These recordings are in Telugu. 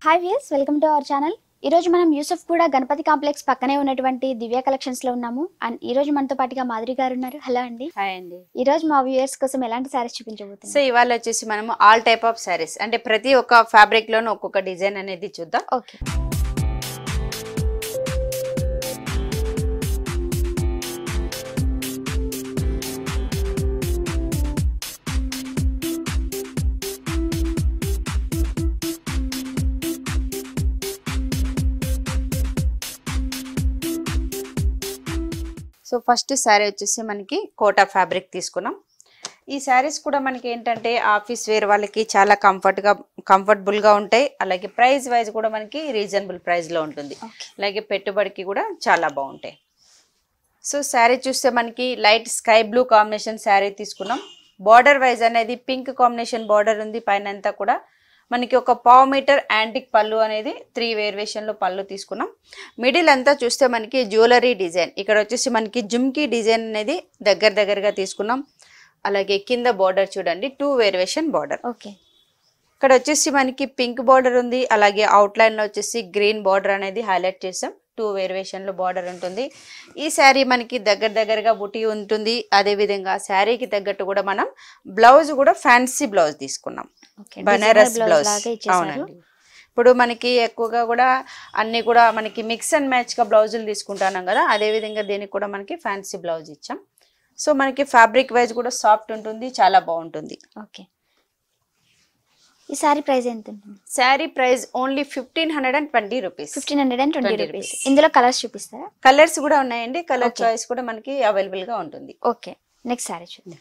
Hi viewers, welcome to our channel. ఈ రోజు మనం యూసఫ్ కూడా గణపతి కాంప్లెక్స్ పక్కనే ఉన్నటువంటి దివ్య కలెక్షన్స్ లో ఉన్నాము. అండ్ ఈ రోజు మనతో పాటుగా మాధురి గారు ఉన్నారు. హలో అండి. హాయ్ అండి. ఈ రోజు మా వ్యూయర్స్ కోసం ఎలాంటి సారీస్ చూపించబోతున్నాం? సో ఇవాళ వచ్చేసి మనము ఆల్ టైప్ ఆఫ్ సారీస్ అంటే ప్రతి ఒక్క ఫ్యాబ్రిక్ లోను ఒక్కొక్క డిజైన్ అనేది చూద్దాం. ఓకే. సో ఫస్ట్ శారీ వచ్చేసి మనకి కోటా ఫ్యాబ్రిక్ తీసుకున్నాం. ఈ శారీస్ కూడా మనకి ఏంటంటే ఆఫీస్ వేర్ వాళ్ళకి చాలా కంఫర్టబుల్ గా ఉంటాయి. అలాగే ప్రైస్ వైజ్ కూడా మనకి రీజనబుల్ ప్రైస్ లో ఉంటుంది. అలాగే పెట్టుబడికి కూడా చాలా బాగుంటాయి. సో శారీ చూస్తే మనకి light sky blue combination sari తీసుకున్నాం. బార్డర్ వైజ్ అనేది పింక్ కాంబినేషన్ బార్డర్ ఉంది. పైన అంతా కూడా మనకి ఒక 1/2 మీటర్ యాంటిక్ పళ్ళు అనేది 3 వేరియేషన్ లో పళ్ళు తీసుకున్నాం. మిడిల్ అంతా చూస్తే మనకి జ్యువెలరీ డిజైన్, ఇక్కడ వచ్చేసి మనకి జుమ్కీ డిజైన్ అనేది దగ్గరగా తీసుకున్నాం. అలాగే కింద బార్డర్ చూడండి 2 వేరియేషన్ బార్డర్. ఓకే. ఇక్కడ వచ్చేసి మనకి పింక్ బార్డర్ ఉంది. అలాగే అవుట్ లైన్ లో వచ్చేసి గ్రీన్ బార్డర్ అనేది హైలైట్ చేసాం. 2 వేరియేషన్ లో బార్డర్ ఉంటుంది. ఈ శారీ మనకి దగ్గరగా బుటీ ఉంటుంది. అదే విధంగా శారీకి తగ్గట్టు కూడా మనం బ్లౌజ్ కూడా ఫ్యాన్సీ బ్లౌజ్ తీసుకున్నాం. బనారస్ బ్లౌజ్. అవునండి. ఇప్పుడు మనకి ఎక్కువగా కూడా అన్ని కూడా మనకి మిక్స్ అండ్ మ్యాచ్ గా బ్లౌజులు తీసుకుంటున్నాం కదా, అదే విధంగా దీనికి కూడా మనకి ఫ్యాన్సీ బ్లౌజ్ ఇచ్చాం. సో మనకి ఫ్యాబ్రిక్ వైజ్ కూడా సాఫ్ట్ ఉంటుంది, చాలా బాగుంటుంది. ఓకే. ఈ సారీ ప్రైస్ ఎంత ఉంటుంది? Sari price only 1520 rupees. 1520 rupees. ఇందులో కలర్స్ చూపిస్తారా? కలర్స్ కూడా ఉన్నాయండి. కలర్ చాయిస్ కూడా మనకి అవైలబుల్ గా ఉంటుంది. ఓకే. నెక్స్ట్ సారీ చూద్దాం.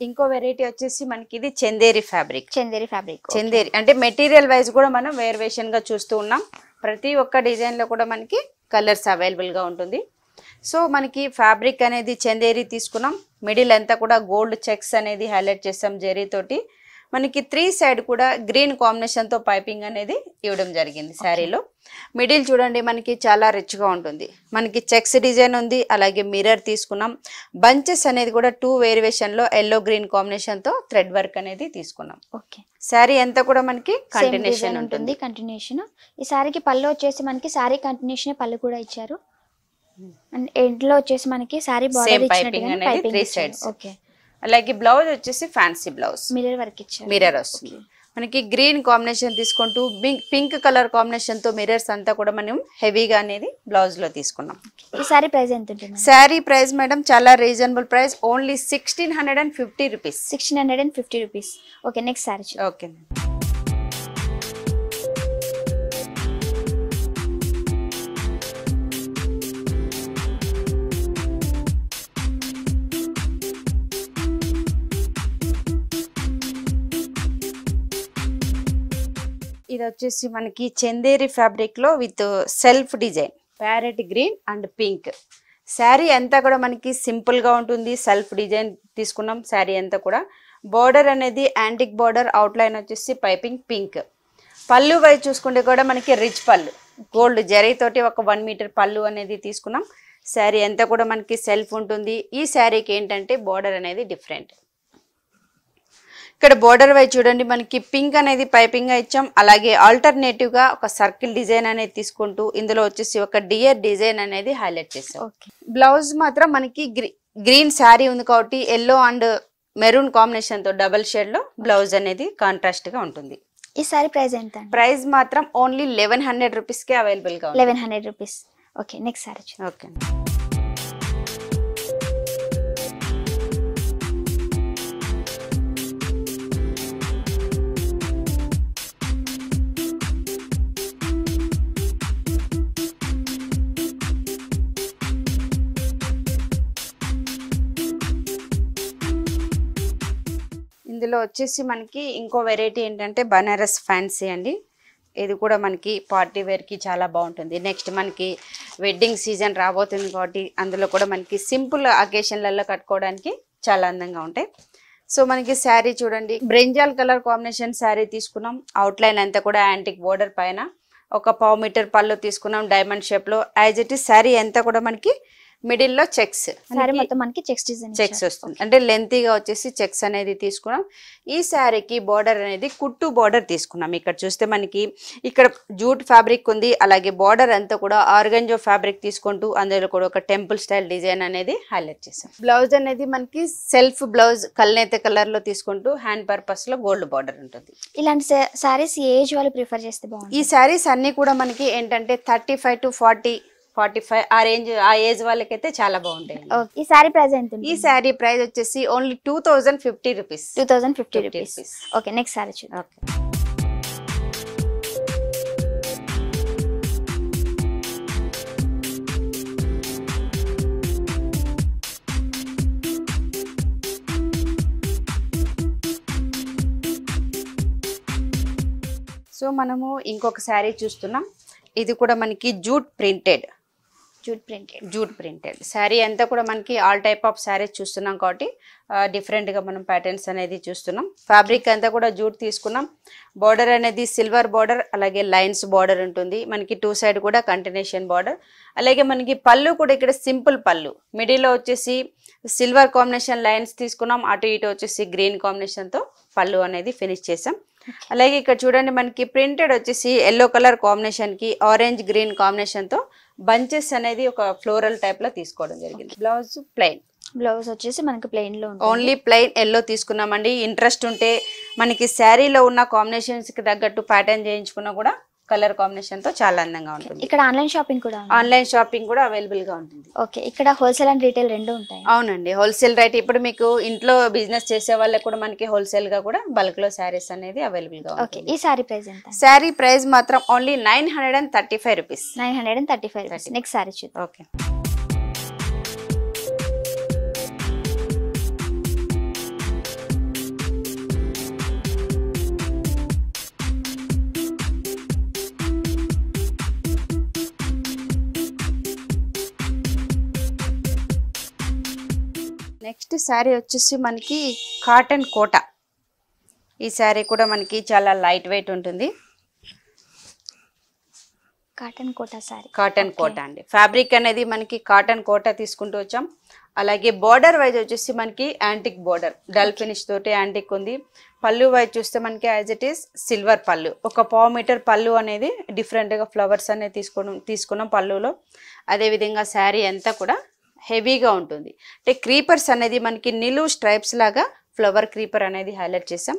ఇంకో వెరైటీ వచ్చేసి మనకి ఇది చందేరి ఫ్యాబ్రిక్. చందేరి అంటే మెటీరియల్ వైజ్ కూడా మనం వేరియేషన్ గా చూస్తూ ఉన్నాం. ప్రతి ఒక్క డిజైన్ లో కూడా మనకి కలర్స్ అవైలబుల్ గా ఉంటుంది. సో మనకి ఫ్యాబ్రిక్ అనేది చందేరి తీసుకున్నాం. మిడిల్ అంతా కూడా గోల్డ్ చెక్స్ అనేది హైలైట్ చేసాం జెరీ తోటి. మనకి 3 సైడ్ కూడా గ్రీన్ కాంబినేషన్ తో పైపింగ్ అనేది ఇవ్వడం జరిగింది శారీలో. మిడిల్ చూడండి మనకి చాలా రిచ్ గా ఉంటుంది. మనకి చెక్స్ డిజైన్ ఉంది. అలాగే మిర్రర్ తీసుకున్నాం. బంచెస్ అనేది కూడా 2 వేరియేషన్ లో ఎల్లో గ్రీన్ కాంబినేషన్ తో థ్రెడ్ వర్క్ అనేది తీసుకున్నాం. ఓకే. శారీ అంతా కూడా మనకి కంటిన్యూషన్ ఉంటుంది. కంటిన్యూషన్. ఈ శారీకి పళ్ళు వచ్చేసి మనకి శారీ కంటిన్యూషన్ పళ్ళు కూడా ఇచ్చారు. అండ్ ఎండ్ లో వచ్చేసి మనకి శారీ బార్డర్ పైపింగ్ అనేది 3 సైడ్స్. ఓకే. అలాగే బ్లౌజ్ వచ్చేసి ఫ్యాన్సీ బ్లౌజ్, మిర్రర్ వర్క్ ఇచ్చారు. మిర్రర్ వస్తుంది. మనకి గ్రీన్ కాంబినేషన్ తీసుకుంటూ పింక్ కలర్ కాంబినేషన్ తో మిర్రర్స్ అంతా కూడా మనం హెవీగా అనేది బ్లౌజ్ లో తీసుకున్నాం. ఈ సారీ ప్రైస్ ఎంత ఉంటుంది? శారీ ప్రైస్ మేడం చాలా reasonable price, only 1650 rupees. 1650 rupees. Okay. Next sorry. Okay. ఇది వచ్చేసి మనకి చందేరి ఫ్యాబ్రిక్ లో with self design parrot green and pink. Sari అంతా కూడా మనకి సింపుల్ గా ఉంటుంది. సెల్ఫ్ డిజైన్ తీసుకున్నాం. శారీ అంతా కూడా బార్డర్ అనేది యాంటిక్ బార్డర్, అవుట్ లైన్ వచ్చేసి పైపింగ్ పింక్. పళ్ళు వైజ్ చూసుకుంటే కూడా మనకి రిచ్ పళ్ళు, గోల్డ్ జరీ తోటి ఒక 1 మీటర్ పళ్ళు అనేది తీసుకున్నాం. శారీ అంతా కూడా మనకి సెల్ఫ్ ఉంటుంది. ఈ శారీకి ఏంటంటే బార్డర్ అనేది డిఫరెంట్. ఇక్కడ బోర్డర్ వైజ్ చూడండి మనకి పింక్ అనేది పైపింగ్ గా ఇచ్చాం. అలాగే ఆల్టర్నేటివ్ గా ఒక సర్కిల్ డిజైన్ అనేది తీసుకుంటూ ఇందులో వచ్చేసి ఒక డియర్ డిజైన్ అనేది హైలైట్ చేసాం. బ్లౌజ్ మాత్రం మనకి గ్రీన్ శారీ ఉంది కాబట్టి ఎల్లో అండ్ మెరూన్ కాంబినేషన్ తో డబల్ షేడ్ లో బ్లౌజ్ అనేది కాంట్రాస్ట్ గా ఉంటుంది. ఈ సారీ ప్రైస్ ఎంత? ప్రైస్ మాత్రం ఓన్లీ 1100 రూపీస్ కి అవైలబుల్ గా ఉంది. 1100 rupees. Okay. Next sorry. Okay. ఇందులో వచ్చేసి మనకి ఇంకో వెరైటీ ఏంటంటే బనారస్ ఫ్యాన్సీ అండి. ఇది కూడా మనకి పార్టీ వేర్ కి చాలా బాగుంటుంది. నెక్స్ట్ మనకి వెడ్డింగ్ సీజన్ రాబోతుంది కాబట్టి అందులో కూడా మనకి సింపుల్ అకేషన్లలో కట్టుకోవడానికి చాలా అందంగా ఉంటాయి. సో మనకి శారీ చూడండి బ్రింజాల్ కలర్ కాంబినేషన్ శారీ తీసుకున్నాం. అవుట్ లైన్ అంతా కూడా యాంటిక్ బోర్డర్ పైన ఒక పావు మీటర్ పళ్ళు తీసుకున్నాం డైమండ్ షేప్ లో. యాజ్ ఇట్ ఇస్ శారీ అంతా కూడా మనకి మిడిల్ లో చెక్స్ సారీ మొత్తం మనకి చెక్స్ డిజైన్ చెక్స్ వస్తుంది. అంటే లెంతీగా వచ్చేసి చెక్స్ అనేది తీసుకున్నాం. ఈ శారీకి బార్డర్ అనేది కుట్టు బార్డర్ తీసుకున్నాం. ఇక్కడ చూస్తే మనకి ఇక్కడ జూట్ ఫ్యాబ్రిక్ ఉంది, అలాగే బార్డర్ అంతా కూడా ఆర్గంజో ఫ్యాబ్రిక్ తీసుకుంటూ అందులో కూడా ఒక టెంపుల్ స్టైల్ డిజైన్ అనేది హైలైట్ చేసాం. బ్లౌజ్ అనేది మనకి సెల్ఫ్ బ్లౌజ్ కల్నేత కలర్ లో తీసుకుంటూ హ్యాండ్ పర్పస్ లో గోల్డ్ బార్డర్ ఉంటుంది. ఇలాంటి సారీస్ ఏజ్ వాళ్ళు ప్రిఫర్ చేస్తే బాగుంటుంది? ఈ శారీస్ అన్ని కూడా మనకి ఏంటంటే 35 to 40, 45 ఆ రేంజ్, ఆ ఏజ్ వాళ్ళకైతే చాలా బాగుంటాయి. ఈ సారీ ప్రైస్ ఎంత? ఈ శారీ ప్రైస్ వచ్చేసి only 2050 rupees. 2050 rupees. Okay, next sorry చూద్దాం. సో మనము ఇంకొక శారీ చూస్తున్నాం. ఇది కూడా మనకి జూట్ ప్రింటెడ్ శారీ అంతా కూడా మనకి ఆల్ టైప్ ఆఫ్ శారీస్ చూస్తున్నాం కాబట్టి డిఫరెంట్ గా మనం ప్యాటర్న్స్ అనేది చూస్తున్నాం. ఫ్యాబ్రిక్ అంతా కూడా జూట్ తీసుకున్నాం. బార్డర్ అనేది సిల్వర్ బార్డర్, అలాగే లైన్స్ బార్డర్ ఉంటుంది. మనకి 2 సైడ్ కూడా కంటిన్యూషన్ బార్డర్. అలాగే మనకి పళ్ళు కూడా ఇక్కడ సింపుల్ పళ్ళు, మిడిల్ లో వచ్చేసి సిల్వర్ కాంబినేషన్ లైన్స్ తీసుకున్నాం. అటు ఇటు వచ్చేసి గ్రీన్ కాంబినేషన్ తో పళ్ళు అనేది ఫినిష్ చేసాం. అలాగే ఇక్కడ చూడండి మనకి ప్రింటెడ్ వచ్చేసి ఎల్లో కలర్ కాంబినేషన్ కి ఆరెంజ్ గ్రీన్ కాంబినేషన్ తో బంచెస్ అనేది ఒక ఫ్లోరల్ టైప్ లో తీసుకోవడం జరిగింది. బ్లౌజ్ ప్లెయిన్, బ్లౌజ్ వచ్చేసి మనకి ప్లెయిన్ లో ఓన్లీ ప్లెయిన్ ఎల్లో తీసుకున్నామండి. ఇంట్రెస్ట్ ఉంటే మనకి శారీలో ఉన్న కాంబినేషన్స్ కి తగ్గట్టు ప్యాటర్న్ చేయించుకున్నా కూడా కలర్ కాంబినేషన్ తో చాలా అందంగా ఉంటుంది. ఇక్కడ ఆన్లైన్ షాపింగ్ కూడా ఆన్లైన్ షాపింగ్ కూడా అవైలబుల్ గా ఉంటుంది. ఓకే, ఇక్కడ హోల్సేల్ అండ్ రీటైల్ రెండు ఉంటాయి? అవునండి, హోల్సేల్ రేట్. ఇప్పుడు మీకు ఇంట్లో బిజినెస్ చేసే వాళ్ళకి కూడా మనకి హోల్సేల్ గా కూడా బల్క్ లో శారీస్ అనేది అవైలబుల్ గా ఉంటుంది. ఈ సారీ ప్రైస్ ఎంత? శారీ ప్రైస్ మాత్రం only 935 rupees. 935 rupees. Next sorry చూద్దాం. ఓకే, నెక్స్ట్ శారీ వచ్చేసి మనకి కాటన్ కోట. ఈ శారీ కూడా మనకి చాలా లైట్ వెయిట్ ఉంటుంది. కాటన్ కోట శారీ, కాటన్ కోట అండి. ఫ్యాబ్రిక్ అనేది మనకి కాటన్ కోట తీసుకుంటూ వచ్చాం. అలాగే బార్డర్ వైజ్ వచ్చేసి మనకి యాంటిక్ బార్డర్, డల్ ఫినిష్ తోటి యాంటిక్ ఉంది. పళ్ళు వైజ్ చూస్తే మనకి యాజ్ ఇట్ ఈస్ సిల్వర్ పళ్ళు, ఒక పావు మీటర్ పళ్ళు అనేది డిఫరెంట్ గా ఫ్లవర్స్ అనేది తీసుకున్నాం పళ్ళులో. అదే విధంగా శారీ అంతా కూడా హెవీగా ఉంటుంది. అంటే క్రీపర్స్ అనేది మనకి నిలువు స్ట్రైప్స్ లాగా ఫ్లవర్ క్రీపర్ అనేది హైలైట్ చేసాం.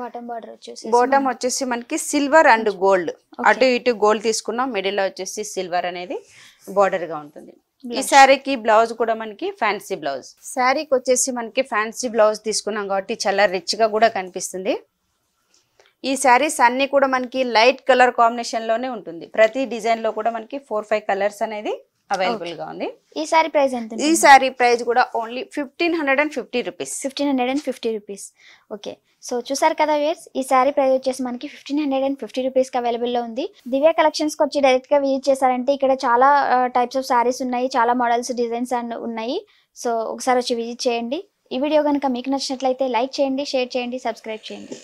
బాటమ్ వచ్చేసి మనకి సిల్వర్ అండ్ గోల్డ్, అటు ఇటు గోల్డ్ తీసుకున్నాం. మిడిల్ లో వచ్చేసి సిల్వర్ అనేది బార్డర్ గా ఉంటుంది. ఈ శారీకి బ్లౌజ్ కూడా మనకి ఫ్యాన్సీ బ్లౌజ్. శారీకి వచ్చేసి మనకి ఫ్యాన్సీ బ్లౌజ్ తీసుకున్నాం కాబట్టి చాలా రిచ్ గా కూడా కనిపిస్తుంది. ఈ శారీస్ అన్ని కూడా మనకి లైట్ కలర్ కాంబినేషన్ లోనే ఉంటుంది. ప్రతి డిజైన్ లో కూడా మనకి 4-5 కలర్స్ అనేది అవైలబుల్ గా ఉంది. ఈ సారీ ప్రైస్ ఎంత? ఈ సారీ ప్రైస్ కూడా only 1550 rupees. 1550 rupees. Okay, so చూసారు కదా వ్యూయర్స్, ఈ సారీ ప్రైస్ వచ్చేసి మనకి 1550 రూపీస్ కి అవైలబుల్ లో ఉంది. దివ్య కలెక్షన్స్ కి వచ్చి డైరెక్ట్ గా విజిట్ చేశారంటే ఇక్కడ చాలా టైప్స్ ఆఫ్ సారీస్ ఉన్నాయి, చాలా మోడల్స్ డిజైన్స్ అండ్ ఉన్నాయి. సో ఒకసారి వచ్చి విజిట్ చేయండి. ఈ వీడియో కనుక మీకు నచ్చినట్లయితే లైక్ చేయండి, షేర్ చేయండి, సబ్స్క్రైబ్ చేయండి.